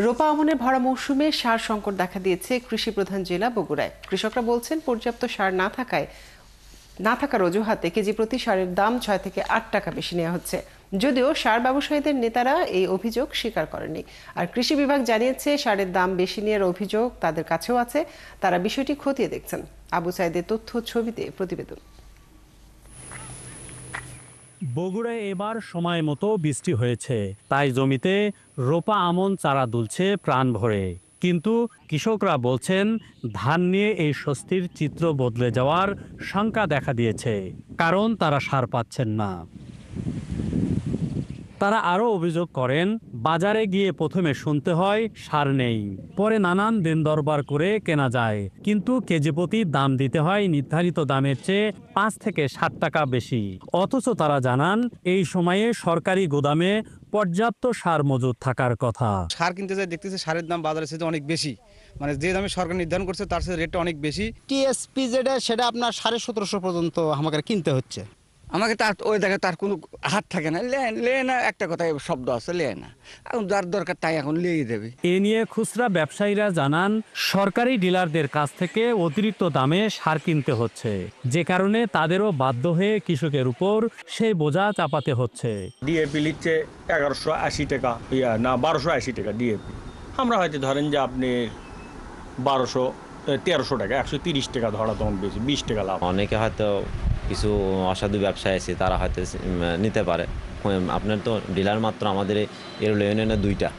রোপা আমনের ভরা মৌসুমে সার সংকট দেখা দিয়েছে কৃষি প্রধান জেলা বগুড়ায়। কৃষকরা বলছেন পর্যাপ্ত সার না থাকার অজুহাতে কেজি প্রতি সারের দাম ৬ থেকে ৮ টাকা বেশি নেওয়া হচ্ছে। যদিও সার ব্যবসায়ীদের নেতারা এই অভিযোগ স্বীকার করেনি। আর কৃষি বিভাগ জানিয়েছে সারের দাম বেশি নেওয়ার অভিযোগ তাদের কাছেও আছে, তারা বিষয়টি খতিয়ে দেখছেন। আবু সাইদের তথ্য ছবিতে প্রতিবেদন। বগুড়ায় এবার সময় মতো বৃষ্টি হয়েছে, তাই জমিতে রোপা আমন চারা দুলছে প্রাণ ভরে। কিন্তু কৃষকরা বলছেন ধান নিয়ে এই স্বস্তির চিত্র বদলে যাওয়ার শঙ্কা দেখা দিয়েছে, কারণ তারা সার পাচ্ছেন না। তারা আরও অভিযোগ করেন বাজারে গিয়ে প্রথমে শুনতে হয় সার নেই, পরে নানান দিন দরবার করে কেনা যায়, কিন্তু কেজি প্রতি দাম দিতে হয় নির্ধারিত দামের চেয়ে ৫ থেকে ৭ টাকা বেশি। অথচ তারা জানান এই সময়ে সরকারি গোদামে পর্যাপ্ত সার মজুদ থাকার কথা। সার কিনতে যাই দেখতেছি সারের দাম বাজারের চেয়ে অনেক বেশি, মানে যে দামে সরকার নির্ধারণ করছে তার চেয়ে রেটটা অনেক বেশি। টিএসপি যেটা সেটা আপনার ১৭৫০ পর্যন্ত আমাকে কিনতে হচ্ছে। আমাকে তার ওই দেখে তার কোনো হাত থাকে না, লে না একটা কথায় শব্দ আছে, লে না, এখন যার দরকার তাই এখন লিয়ে দেবে। এ নিয়ে খুচরা ব্যবসায়ীরা জানান সরকারি ডিলারদের কাছ থেকে অতিরিক্ত দামে সার কিনতে হচ্ছে, যে কারণে তাদেরও বাধ্য হয়ে কৃষকের উপর সেই বোঝা চাপাতে হচ্ছে। ডিএপি লিখছে ১১৮০ টাকা, ১২৮০ টাকা ডিএপি। আমরা হয়তো ধরেন যে আপনি ১৩০০ টাকা, ১৩০ টাকা ধরা তখন বেশি, ২০ টাকা লাভ। অনেকে হয়তো কিছু অসাধু ব্যবসায়ী আছে, তারা হয়তো নিতে পারে। আপনার তো ডিলার মাত্র আমাদের এরুল ইউনিয়নে ২টা,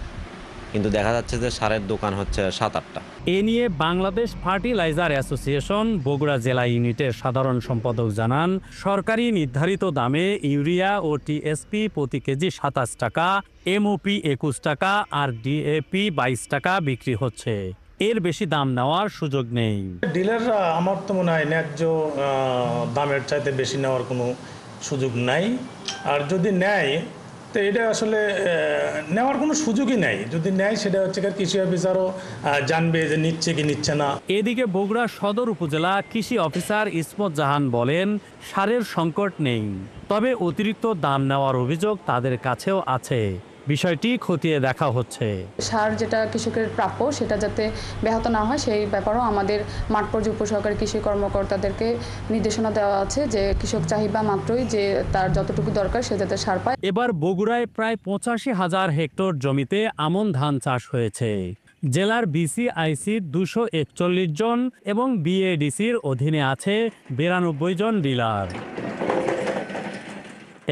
কিন্তু দেখা যাচ্ছে যে সারের দোকান হচ্ছে ৭-৮টা। এ নিয়ে বাংলাদেশ ফার্টিলাইজার অ্যাসোসিয়েশন বগুড়া জেলা ইউনিটের সাধারণ সম্পাদক জানান সরকারি নির্ধারিত দামে ইউরিয়া ও টিএসপি প্রতি কেজি ২৭ টাকা, এমওপি ২১ টাকা আর ডিএপি ২২ টাকা বিক্রি হচ্ছে। এর বেশি দাম নেওয়ার সুযোগ নেই। ডিলাররা আমার তো মনে হয় ন্যায্য দামের চাইতে বেশি নেওয়ার কোনো সুযোগ নাই। আর যদি নেয় তো এটা আসলে নেওয়ার কোনো সুযোগই নাই। যদি নেয় সেটা হচ্ছে কৃষি অফিসারও জানবে যে নিচ্ছে কি নিচ্ছে না। এদিকে বগুড়া সদর উপজেলা কৃষি অফিসার ইসমত জাহান বলেন সারের সংকট নেই, তবে অতিরিক্ত দাম নেওয়ার অভিযোগ তাদের কাছেও আছে। বিষয়টি খতিয়ে দেখা হচ্ছে। সার যেটা কৃষকের প্রাপ্য সেটা যাতে ব্যাহত না হয় সেই ব্যাপারেও আমাদের মাঠ পর্যায়ে উপসহকারী কৃষি কর্মকর্তাদেরকে নির্দেশনা দেওয়া আছে যে কৃষক চাহিদা মাত্রই যে তার যতটুকু দরকার সে যাতে সার পায়। এবার বগুড়ায় প্রায় ৮৫,০০০ হেক্টর জমিতে আমন ধান চাষ হয়েছে। জেলার বিসিআইসির ২৪১ জন এবং বিএডিসির অধীনে আছে ৯২ জন dealer.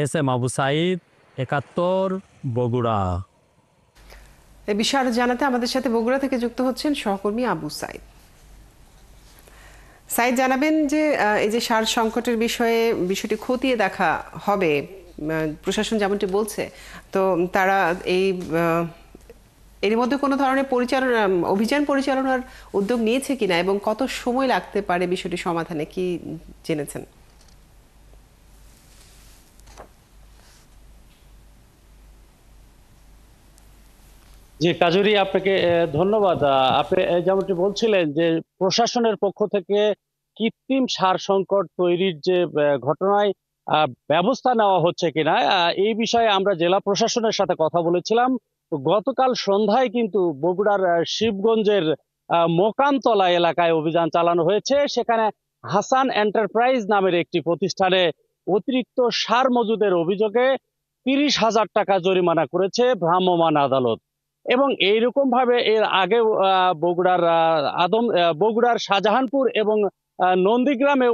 S M Abu Sayeed, ৭১, Bogura. এ বিষয়ে আরো জানাতে আমাদের সাথে বগুড়া থেকে যুক্ত হচ্ছেন সহকর্মী আবু সাইদ। সাইদ, জানাবেন যে এই যে সার সংকটের বিষয়টি খতিয়ে দেখা হবে, প্রশাসন যেমনটি বলছে, তো তারা এর মধ্যে কোনো ধরনের অভিযান পরিচালনার উদ্যোগ নিয়েছে কিনা এবং কত সময় লাগতে পারে বিষয়টি সমাধানে, কি জেনেছেন? জি কাজুরি, আপনাকে ধন্যবাদ। আপনি যেমনটি বলছিলেন যে প্রশাসনের পক্ষ থেকে কৃত্রিম সার সংকট তৈরির যে ঘটনায় ব্যবস্থা নেওয়া হচ্ছে কিনা এই বিষয়ে আমরা জেলা প্রশাসনের সাথে কথা বলেছিলাম। গতকাল সন্ধ্যায় কিন্তু বগুড়ার শিবগঞ্জের মোকামতলা এলাকায় অভিযান চালানো হয়েছে। সেখানে হাসান এন্টারপ্রাইজ নামের একটি প্রতিষ্ঠানে অতিরিক্ত সার মজুদের অভিযোগে ৩০,০০০ টাকা জরিমানা করেছে ভ্রাম্যমাণ আদালত। এবং এইরকম ভাবে এর আগে বগুড়ার শাহজাহানপুর এবং নন্দীগ্রামে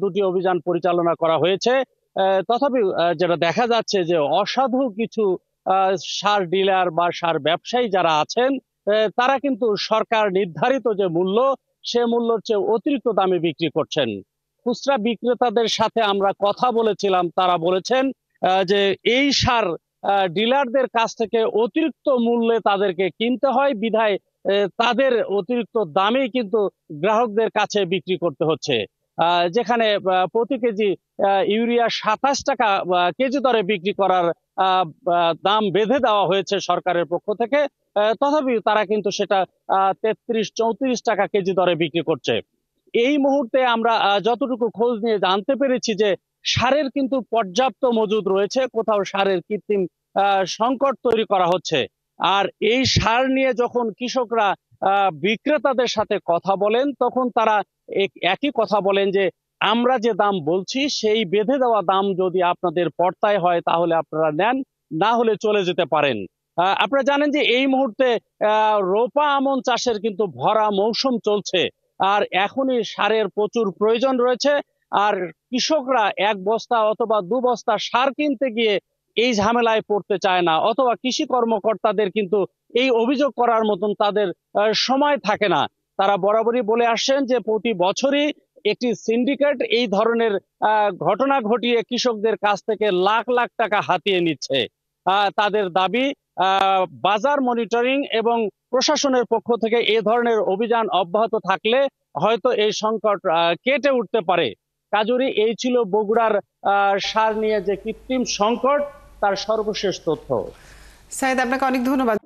দুটি অভিযান পরিচালনা করা হয়েছে। তথাপি যেটা দেখা যাচ্ছে যে অসাধু কিছু সার ডিলার বা সার ব্যবসায়ী যারা আছেন তারা কিন্তু সরকার নির্ধারিত যে মূল্য সে মূল্যের চেয়ে অতিরিক্ত দামে বিক্রি করছেন। খুচরা বিক্রেতাদের সাথে আমরা কথা বলেছিলাম, তারা বলেছেন যে এই সার ডিলারদের কাছ থেকে অতিরিক্ত মূল্যে তাদেরকে কিনতে হয়, বিধায় তাদের অতিরিক্ত দামেই কিন্তু গ্রাহকদের কাছে বিক্রি করতে হচ্ছে। যেখানে প্রতি কেজি ইউরিয়া ২৭ টাকা কেজি দরে বিক্রি করার দাম বেঁধে দেওয়া হয়েছে সরকারের পক্ষ থেকে, তথাপি তারা কিন্তু সেটা ৩৩-৩৪ টাকা কেজি দরে বিক্রি করছে। এই মুহূর্তে আমরা যতটুকু খোঁজ নিয়ে জানতে পেরেছি যে সারের কিন্তু পর্যাপ্ত মজুদ রয়েছে, কোথাও সারের কৃত্রিম সংকট তৈরি করা হচ্ছে। আর এই সার নিয়ে যখন কৃষকরা বিক্রেতাদের সাথে কথা বলেন তখন তারা একই কথা বলেন যে আমরা যে দাম বলছি সেই বেঁধে দেওয়া দাম যদি আপনাদের পর্তায় হয় তাহলে আপনারা নেন, না হলে চলে যেতে পারেন। আপনারা জানেন যে এই মুহূর্তে রোপা আমন চাষের কিন্তু ভরা মৌসুম চলছে, আর এখনই সারের প্রচুর প্রয়োজন রয়েছে। আর কৃষকরা 1 বস্তা অথবা 2 বস্তা সার কিনতে গিয়ে এই ঝামেলায় পড়তে চায় না, অথবা কৃষি কর্মকর্তাদের কিন্তু এই অভিযোগ করার মতন তাদের সময় থাকে না। তারা বরাবরই বলে আসছেন যে প্রতি বছরই একটি সিন্ডিকেট এই ধরনের ঘটনা ঘটিয়ে কৃষকদের কাছ থেকে লাখ লাখ টাকা হাতিয়ে নিচ্ছে। তাদের দাবি বাজার মনিটরিং এবং প্রশাসনের পক্ষ থেকে এই ধরনের অভিযান অব্যাহত থাকলে হয়তো এই সংকট কেটে উঠতে পারে। কাজুরি, এই ছিল বগুড়ার সার নিয়ে যে কৃত্রিম সংকট তার সর্বশেষ তথ্য। সাইদ, আপনাকে অনেক ধন্যবাদ।